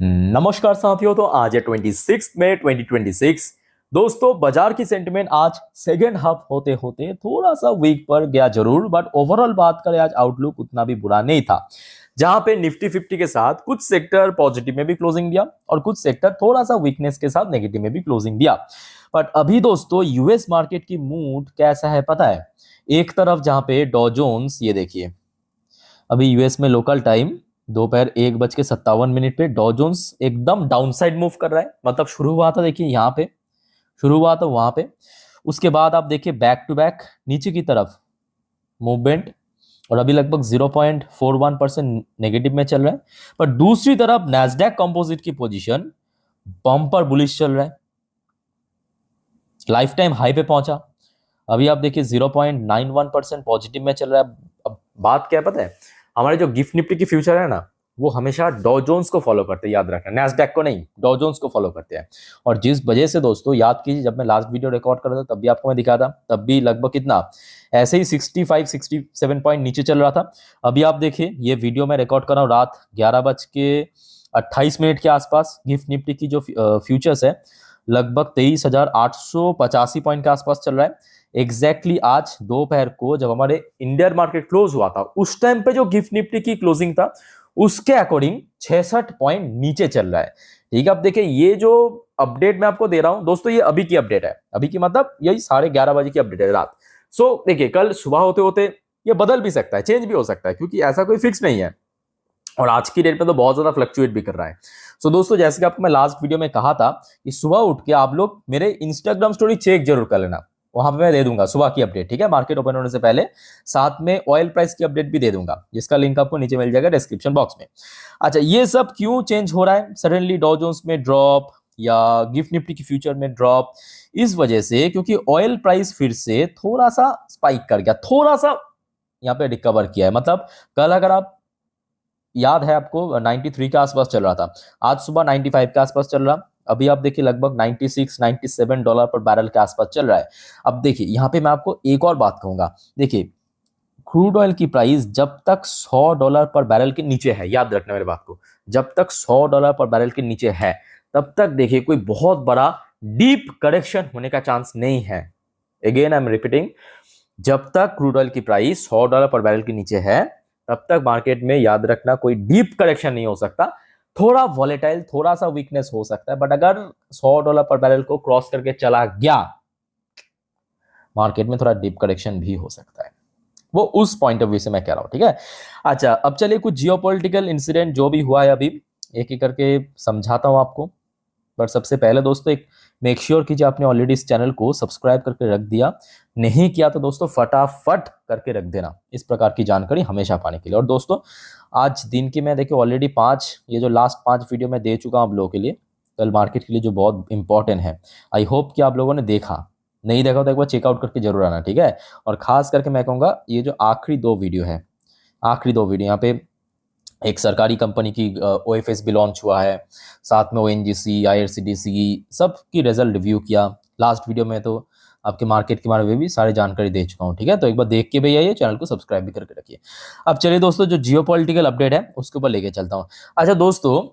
नमस्कार साथियों। तो आज है 26 मई 2026। दोस्तों, बाजार की सेंटिमेंट आज सेकेंड हाफ होते होते थोड़ा सा वीक पर गया जरूर, बट ओवरऑल बात करें आज आउटलुक उतना भी बुरा नहीं था। जहां पे निफ्टी 50 के साथ कुछ सेक्टर पॉजिटिव में भी क्लोजिंग दिया और कुछ सेक्टर थोड़ा सा वीकनेस के साथ नेगेटिव में भी क्लोजिंग दिया। बट अभी दोस्तों यूएस मार्केट की मूड कैसा है पता है? एक तरफ जहां पे डॉ जोन्स, ये देखिए अभी यूएस में लोकल टाइम दोपहर 1:57 पे डॉ जोन्स एकदम डाउनसाइड मूव कर रहा है। मतलब शुरू हुआ था, देखिए यहाँ पे शुरू हुआ था, वहां पे उसके बाद आप देखिए बैक टू बैक नीचे की तरफ मूवमेंट, और अभी लगभग 0.41% नेगेटिव में चल रहा है। पर दूसरी तरफ Nasdaq composite key position bumper bullish चल रहा है, लाइफ टाइम हाई पे पहुंचा। अभी आप देखिए 0.91% पॉजिटिव में चल रहा है। अब बात क्या है पता है? हमारे जो गिफ्ट निफ्टी की फ्यूचर है ना, वो हमेशा डॉ जोन्स को फॉलो करते हैं, याद रखना, नैस्डैक को नहीं, डॉ जोन्स को फॉलो करते हैं। और जिस वजह से दोस्तों याद कीजिए, जब मैं लास्ट वीडियो रिकॉर्ड कर रहा था तब भी आपको मैं दिखा था, तब भी लगभग कितना ऐसे ही 65-67 पॉइंट नीचे चल रहा था। अभी आप देखिए ये वीडियो मैं रिकॉर्ड कर रहा हूँ रात 11:28 के आसपास। गिफ्ट निफ्टी की जो फ्यूचर्स है लगभग 23,885 पॉइंट के आसपास चल रहा है। एग्जैक्टली आज दोपहर को जब हमारे इंडियन मार्केट क्लोज हुआ था, उस टाइम पे जो गिफ्ट निफ्टी की क्लोजिंग था उसके अकॉर्डिंग 66 पॉइंट नीचे चल रहा है। ठीक है, अब देखिए ये जो अपडेट मैं आपको दे रहा हूं दोस्तों, ये अभी की अपडेट है, अभी की मतलब यही 11:30 की अपडेट है रात। सो देखिए कल सुबह होते होते ये बदल भी सकता है, चेंज भी हो सकता है, क्योंकि ऐसा कोई फिक्स नहीं है और आज की डेट में तो बहुत ज्यादा फ्लक्चुएट भी कर रहा है। सो दोस्तों, जैसे कि आपको मैं लास्ट वीडियो में कहा था कि सुबह उठ के आप लोग मेरे इंस्टाग्राम स्टोरी चेक जरूर कर लेना, वहां पे मैं दे दूंगा सुबह की अपडेट, ठीक है, मार्केट ओपन होने से पहले। साथ में ऑयल प्राइस की अपडेट भी दे दूंगा, जिसका लिंक आपको नीचे मिल जाएगा डिस्क्रिप्शन बॉक्स में। अच्छा, ये सब क्यों चेंज हो रहा है सडनली डॉ जोन्स में ड्रॉप या गिफ्ट निफ्टी की फ्यूचर में ड्रॉप? इस वजह से क्योंकि ऑयल प्राइस फिर से थोड़ा सा स्पाइक कर गया, थोड़ा सा यहाँ पे रिकवर किया है। मतलब कल अगर आप याद है आपको 93 के आसपास चल रहा था, आज सुबह 95 के आसपास चल रहा, अभी आप देखिए लगभग 96-97 डॉलर पर बैरल के आसपास चल रहा है। अब देखिए यहाँ पे मैं आपको एक और बात कहूंगा, देखिए क्रूड ऑयल की प्राइस जब तक $100 पर बैरल के नीचे है, याद रखना मेरे बात को, जब तक $100 पर बैरल के नीचे है तब तक देखिए कोई बहुत बड़ा डीप करेक्शन होने का चांस नहीं है। अगेन आई एम रिपीटिंग, जब तक क्रूड ऑयल की प्राइस $100 पर बैरल के नीचे है तब तक मार्केट में याद रखना कोई डीप करेक्शन नहीं हो सकता। थोड़ा वॉलेटाइल, थोड़ा सा वीकनेस हो सकता है, बट अगर $100 पर बैरल को क्रॉस करके चला गया, मार्केट में थोड़ा डीप करेक्शन भी हो सकता है। वो उस पॉइंट ऑफ व्यू से मैं कह रहा हूं, ठीक है। अच्छा, अब चलिए कुछ जियोपॉलिटिकल इंसिडेंट जो भी हुआ है अभी एक एक करके समझाता हूं आपको। पर सबसे पहले दोस्तों एक मेक श्योर कीजिए आपने ऑलरेडी इस चैनल को सब्सक्राइब करके रख दिया, नहीं किया तो दोस्तों फटाफट करके रख देना, इस प्रकार की जानकारी हमेशा पाने के लिए। और दोस्तों आज दिन की मैं देखिए ऑलरेडी 5, ये जो लास्ट 5 वीडियो मैं दे चुका हूं आप लोगों के लिए कल मार्केट के लिए, जो बहुत इंपॉर्टेंट है। आई होप कि आप लोगों ने देखा, नहीं देखा तो एक बार चेकआउट करके जरूर आना, ठीक है। और खास करके मैं कहूँगा ये जो आखिरी 2 वीडियो है, आखिरी 2 वीडियो यहाँ पे एक सरकारी कंपनी की ओएफएस भी लॉन्च हुआ है, साथ में ओएनजीसी, आईआरसीटीसी सब की रिजल्ट रिव्यू किया। लास्ट वीडियो में तो आपके मार्केट के बारे में भी सारी जानकारी दे चुका हूँ, ठीक है। तो एक बार देख के भैया ये चैनल को सब्सक्राइब भी करके रखिए। अब चलिए दोस्तों, जो जियोपॉलिटिकल अपडेट है उसके ऊपर लेके चलता हूँ। अच्छा दोस्तों,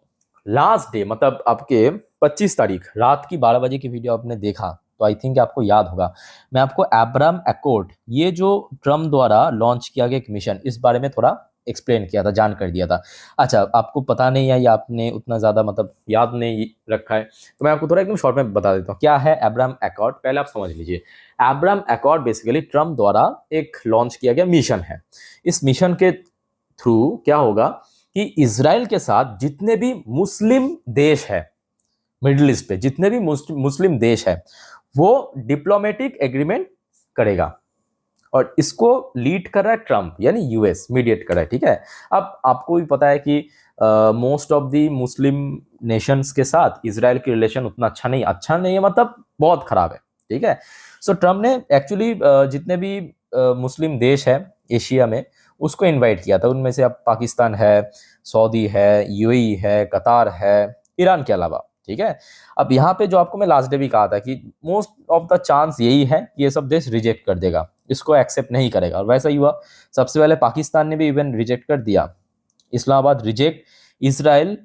लास्ट डे मतलब आपके 25 तारीख रात की 12 बजे की वीडियो आपने देखा तो आई थिंक आपको याद होगा, मैं आपको अब्राहम अकॉर्ड, ये जो ट्रम्प द्वारा लॉन्च किया गया एक मिशन, इस बारे में थोड़ा एक्सप्लेन किया था, जानकारी दिया था। अच्छा, आपको पता नहीं है या आपने उतना ज़्यादा मतलब याद नहीं रखा है, तो मैं आपको थोड़ा एकदम शॉर्ट में बता देता हूँ क्या है अब्राहम अकॉर्ड, पहले आप समझ लीजिए। अब्राहम अकॉर्ड बेसिकली ट्रम्प द्वारा एक लॉन्च किया गया मिशन है। इस मिशन के थ्रू क्या होगा कि इजराइल के साथ जितने भी मुस्लिम देश है मिडिल ईस्ट पे, जितने भी मुस्लिम देश है, वो डिप्लोमेटिक एग्रीमेंट करेगा और इसको लीड कर रहा है ट्रम्प, यानी यूएस मीडिएट कर रहा है, ठीक है। अब आपको भी पता है कि most of the Muslim Nations के साथ इजराइल की रिलेशन उतना अच्छा नहीं है, मतलब बहुत खराब है, ठीक है। सो ट्रम्प ने एक्चुअली जितने भी मुस्लिम देश है एशिया में उसको इनवाइट किया था, उनमें से अब पाकिस्तान है, सऊदी है, यूएई है, कतार है, ईरान के अलावा, ठीक है। अब यहाँ पे जो आपको मैं लास्ट डे भी कहा था कि मोस्ट ऑफ द चांस यही है कि ये सब देश रिजेक्ट कर देगा, इसको एक्सेप्ट नहीं करेगा, और वैसा ही हुआ। सबसे पहले पाकिस्तान ने भी इवन रिजेक्ट कर दिया, Islamabad reject, Israel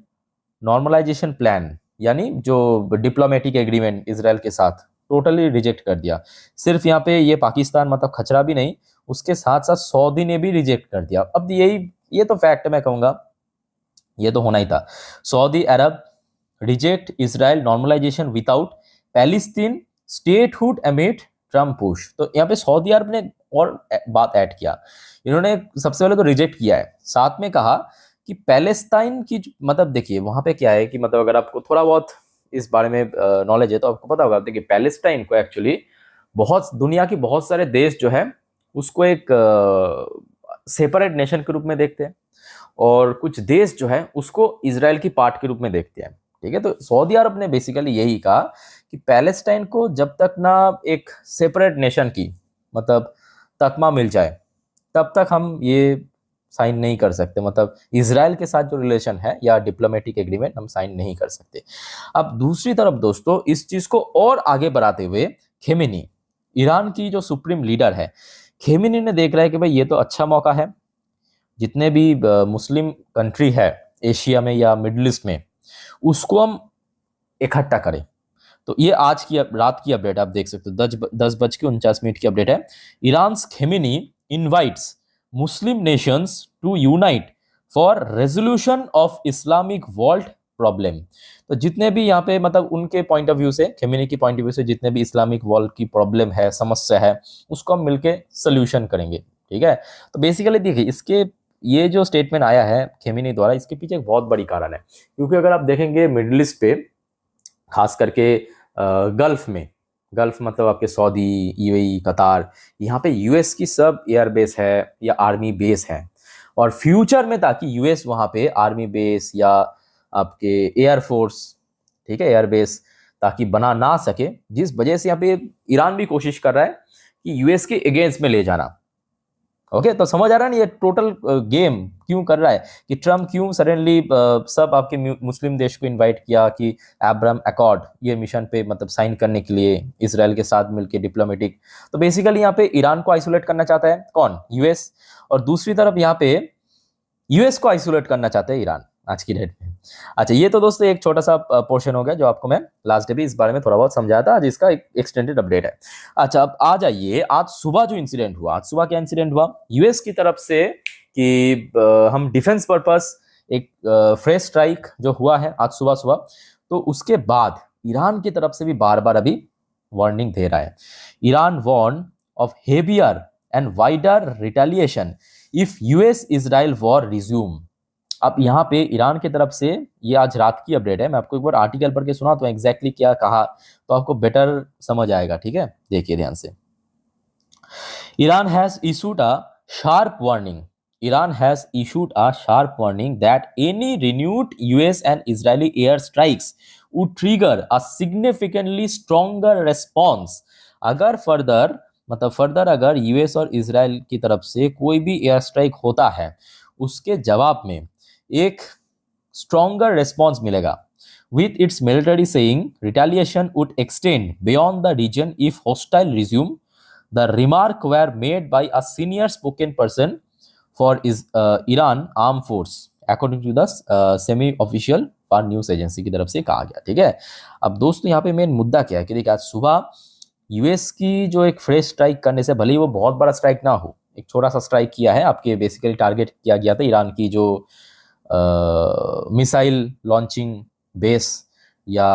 normalisation plan यानी जो डिप्लोमेटिक एग्रीमेंट इसराइल के साथ टोटली रिजेक्ट कर दिया। सिर्फ यहाँ पे ये पाकिस्तान मतलब खचरा भी नहीं, उसके साथ साथ सऊदी ने भी रिजेक्ट कर दिया। अब ये तो फैक्ट है, मैं कहूँगा ये तो होना ही था। Saudi Arabia reject Israel normalisation without Palestine statehood amid Trump push. तो यहाँ पे सऊदी अरब ने और बात ऐड किया, इन्होंने सबसे पहले तो रिजेक्ट किया है, साथ में कहा कि पैलेस्टाइन की मतलब देखिए वहां पे क्या है कि मतलब अगर आपको थोड़ा बहुत इस बारे में नॉलेज है तो आपको पता होगा। देखिए पैलेस्टाइन को एक्चुअली बहुत दुनिया की बहुत सारे देश जो है उसको एक सेपरेट नेशन के रूप में देखते हैं, और कुछ देश जो है उसको इजराइल की पार्ट के रूप में देखते हैं। ठीक है, तो सऊदी अरब ने बेसिकली यही कहा कि पैलेस्टाइन को जब तक ना एक सेपरेट नेशन की मतलब तकमा मिल जाए तब तक हम ये साइन नहीं कर सकते, मतलब इजराइल के साथ जो रिलेशन है या डिप्लोमेटिक एग्रीमेंट हम साइन नहीं कर सकते। अब दूसरी तरफ दोस्तों इस चीज को और आगे बढ़ाते हुए खेमेनी, ईरान की जो सुप्रीम लीडर है, खेमेनी ने देख रहा है कि भाई ये तो अच्छा मौका है, जितने भी मुस्लिम कंट्री है एशिया में या मिडिल ईस्ट में उसको हम इकट्ठा करें। तो ये आज की रात की अपडेट आप देख सकते हो, 10:49 की अपडेट है। Iran Khamenei invites Muslim nations to unite for resolution of Islamic world problem. तो जितने भी यहाँ पे मतलब उनके पॉइंट ऑफ व्यू से, खेमेनी की पॉइंट ऑफ व्यू से जितने भी इस्लामिक वर्ल्ड की प्रॉब्लम है, समस्या है, उसको हम मिलके सोल्यूशन करेंगे। ठीक है, तो बेसिकली देखिए इसके ये जो स्टेटमेंट आया है खेमेनी द्वारा, इसके पीछे एक बहुत बड़ी कारण है, क्योंकि अगर आप देखेंगे मिडिल ईस्ट पे खास करके गल्फ में, गल्फ मतलब आपके सऊदी, यूएई, कतार, यहाँ पे यूएस की सब एयरबेस है या आर्मी बेस है, और फ्यूचर में ताकि यूएस वहाँ पे आर्मी बेस या आपके एयरफोर्स, ठीक है, एयरबेस ताकि बना ना सके, जिस वजह से यहाँ पे ईरान भी कोशिश कर रहा है कि यूएस के अगेंस्ट में ले जाना। ओके, तो समझ आ रहा है ना ये टोटल गेम क्यों कर रहा है, कि ट्रम्प क्यों सडनली सब आपके मुस्लिम देश को इनवाइट किया कि अब्राहम अकॉर्ड ये मिशन पे मतलब साइन करने के लिए इसराइल के साथ मिलके डिप्लोमेटिक। तो बेसिकली यहाँ पे ईरान को आइसोलेट करना चाहता है कौन, यूएस, और दूसरी तरफ यहाँ पे यूएस को आइसोलेट करना चाहता है ईरान आज की डेट में। अच्छा, ये तो दोस्तों एक छोटा सा पोर्शन हो गया जो आपको मैं लास्ट डे भी इस बारे में थोड़ा बहुत समझाया था, आज इसका एक एक्सटेंडेड अपडेट है। अच्छा, अब आ जाइए आज सुबह जो इंसिडेंट हुआ। आज सुबह क्या इंसिडेंट हुआ यूएस की तरफ से कि हम डिफेंस पर्पस एक फ्रेश स्ट्राइक जो हुआ है आज सुबह सुबह, तो उसके बाद ईरान की तरफ से भी बार बार अभी वार्निंग दे रहा है। Iran warn of heavier and wider retaliation if US Israel war resume. अब यहाँ पे ईरान की तरफ से ये आज रात की अपडेट है, मैं आपको एक बार आर्टिकल पढ़ के सुनाता हूँ एग्जैक्टली क्या कहा, तो आपको बेटर समझ आएगा। ठीक है, देखिए ध्यान से। Iran has issued a sharp warning, Iran has issued a sharp warning that any renewed US and Israeli air strikes would trigger a significantly stronger response। अगर फर्दर अगर यूएस और इजराइल की तरफ से कोई भी एयर स्ट्राइक होता है उसके जवाब में एक स्ट्रॉन्गर रिस्पॉन्स मिलेगा। With its military saying retaliation would extend beyond the region if hostile resume, the remark were made by a senior spoken person for Iran Armed Force according to the semi-official for news agency की तरफ से कहा गया। ठीक है, अब दोस्तों यहाँ पे मेन मुद्दा क्या है कि देखिए आज सुबह यूएस की जो एक फ्रेश स्ट्राइक करने से, भले ही वो बहुत बड़ा स्ट्राइक ना हो, एक छोटा सा स्ट्राइक किया है, आपके बेसिकली टारगेट किया गया था ईरान की जो मिसाइल लॉन्चिंग बेस या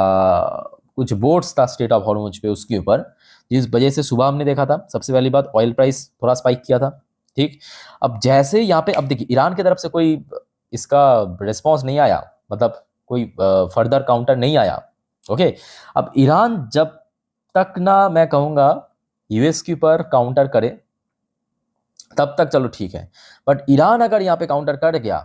कुछ बोट्स था स्टेट ऑफ हॉर्मुज पे, उसके ऊपर, जिस वजह से सुबह हमने देखा था सबसे पहली बात ऑयल प्राइस थोड़ा स्पाइक किया था। ठीक, अब जैसे यहाँ पे अब देखिए ईरान की तरफ से कोई इसका रिस्पॉन्स नहीं आया, मतलब कोई फर्दर काउंटर नहीं आया। ओके, अब ईरान जब तक ना मैं कहूँगा यूएस के ऊपर काउंटर करे तब तक चलो ठीक है, बट ईरान अगर यहाँ पे काउंटर कर गया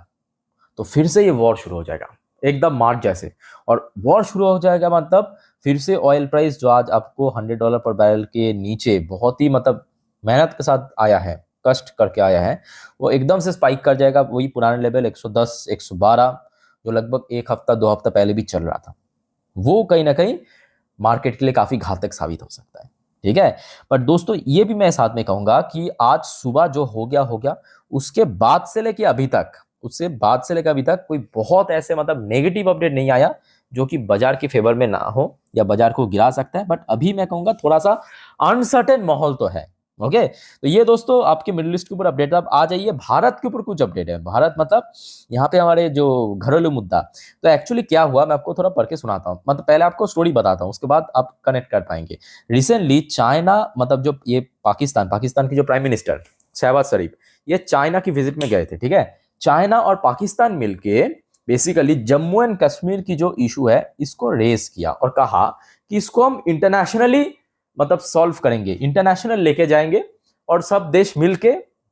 तो फिर से ये वॉर शुरू हो जाएगा एकदम मार्च जैसे, और वॉर शुरू हो जाएगा मतलब फिर से ऑयल प्राइस जो आज आपको $100 पर बैरल के नीचे बहुत ही मतलब मेहनत के साथ आया है, कष्ट करके आया है, वो एकदम से स्पाइक कर जाएगा वही पुराने लेवल 110 112 जो लगभग एक हफ्ता 2 हफ्ता पहले भी चल रहा था। वो कहीं ना कहीं मार्केट के लिए काफी घातक साबित हो सकता है। ठीक है, पर दोस्तों ये भी मैं साथ में कहूंगा कि आज सुबह जो हो गया, उसके बाद से लेके अभी तक उससे बाद से लेकर अभी तक कोई बहुत ऐसे मतलब नेगेटिव अपडेट नहीं आया जो कि बाजार के फेवर में ना हो या बाजार को गिरा सकता है। बट अभी मैं कहूंगा थोड़ा सा अनसर्टेन माहौल तो है। ओके, तो ये दोस्तों आपके मिडिल ईस्ट के ऊपर अपडेट। अब आ जाइए भारत के ऊपर कुछ अपडेट है। भारत मतलब यहाँ पे हमारे जो घरेलू मुद्दा, तो एक्चुअली क्या हुआ मैं आपको थोड़ा पढ़ के सुनाता हूँ। मतलब पहले आपको स्टोरी बताता हूँ, उसके बाद आप कनेक्ट कर पाएंगे। रिसेंटली चाइना, मतलब जो ये पाकिस्तान की जो प्राइम मिनिस्टर शहबाज शरीफ, ये चाइना की विजिट में गए थे। ठीक है, चाइना और पाकिस्तान मिलके बेसिकली जम्मू एंड कश्मीर की जो इशू है इसको रेस किया और कहा कि इसको हम इंटरनेशनली मतलब सॉल्व करेंगे, इंटरनेशनल लेके जाएंगे और सब देश मिलके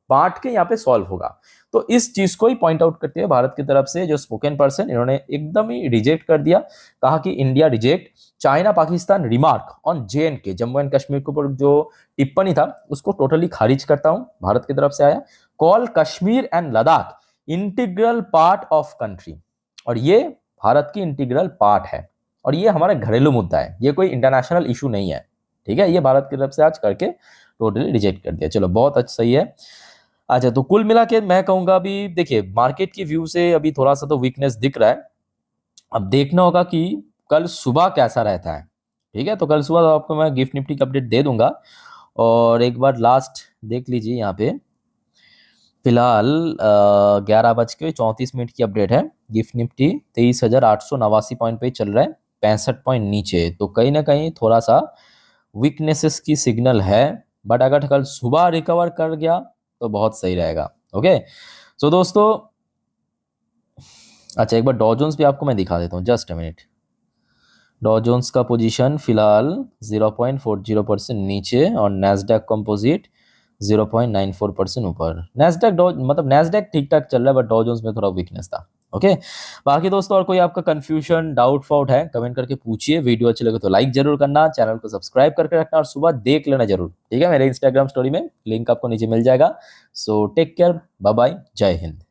बांट के यहाँ पे सॉल्व होगा। तो इस चीज को ही पॉइंट आउट करते हुए भारत की तरफ से जो स्पोकन पर्सन, इन्होंने एकदम ही रिजेक्ट कर दिया। कहा कि India reject China Pakistan remark on JNK, Jammu and Kashmir के ऊपर जो टिप्पणी था उसको टोटली खारिज करता हूं। भारत की तरफ से आया, call Kashmir and Ladakh integral part of country, और ये भारत की इंटीग्रल पार्ट है और ये हमारा घरेलू मुद्दा है, ये कोई इंटरनेशनल इशू नहीं है। ठीक है, ये भारत की तरफ से आज करके टोटली रिजेक्ट कर दिया। चलो बहुत अच्छा, सही है। अच्छा, तो कुल मिला के मैं कहूंगा अभी देखिए मार्केट की व्यू से अभी थोड़ा सा तो वीकनेस दिख रहा है। अब देखना होगा कि कल सुबह कैसा रहता है। ठीक है, तो कल सुबह तो आपको मैं गिफ्ट निफ्टी का अपडेट दे दूंगा। और एक बार लास्ट देख लीजिए यहाँ पे, फिलहाल 11:34 की अपडेट है। गिफ्ट निफ्टी 23,889 पॉइंट पे चल रहा है, 65 पॉइंट नीचे। तो कहीं ना कहीं थोड़ा सा वीकनेसेस की सिग्नल है, बट अगर कल सुबह रिकवर कर गया तो बहुत सही रहेगा। ओके, सो दोस्तों, अच्छा एक बार डॉ जोन्स भी आपको मैं दिखा देता हूँ, जस्ट अ मिनट। डॉ जोन्स का पोजीशन फिलहाल 0.40% नीचे और नैस्डैक कंपोजिट 0.94% ऊपर। नैस्डैक मतलब नैस्डैक ठीक ठाक चल रहा है, बट डॉ जोन्स में थोड़ा वीकनेस था। ओके, बाकी दोस्तों और कोई आपका कंफ्यूजन डाउट फाउट है कमेंट करके पूछिए। वीडियो अच्छी लगे तो लाइक जरूर करना, चैनल को सब्सक्राइब करके रखना और सुबह देख लेना जरूर। ठीक है, मेरे इंस्टाग्राम स्टोरी में लिंक आपको नीचे मिल जाएगा। So take care, bye bye, Jai Hind.